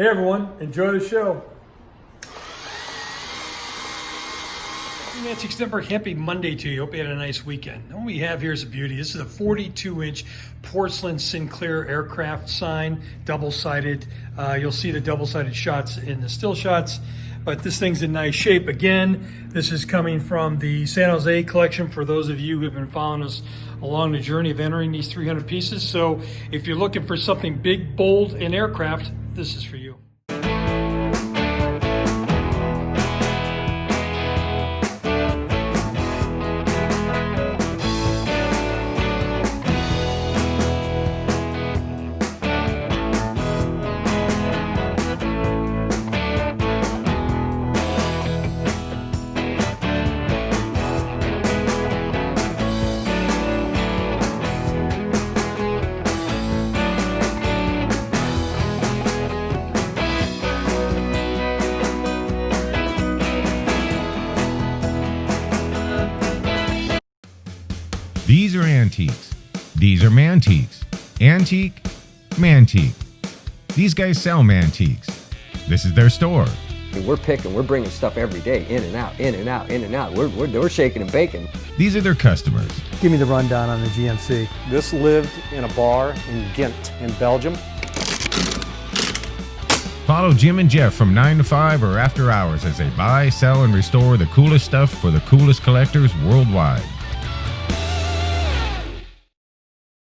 Hey everyone, enjoy the show. Mantiques number, happy Monday to you. Hope you had a nice weekend. And what we have here is a beauty. This is a 42-inch porcelain Sinclair aircraft sign, double-sided. You'll see the double-sided shots in the still shots, but this thing's in nice shape. Again, this is coming from the San Jose collection for those of you who have been following us along the journey of entering these 300 pieces. So if you're looking for something big, bold, in aircraft, this is for you. These are antiques. These are mantiques. Antique, mantique. These guys sell mantiques. This is their store. We're picking, we're bringing stuff every day, in and out, in and out, in and out. We're shaking and baking. These are their customers. Give me the rundown on the GMC. This lived in a bar in Ghent in Belgium. Follow Jim and Jeff from 9 to 5 or after hours as they buy, sell, and restore the coolest stuff for the coolest collectors worldwide.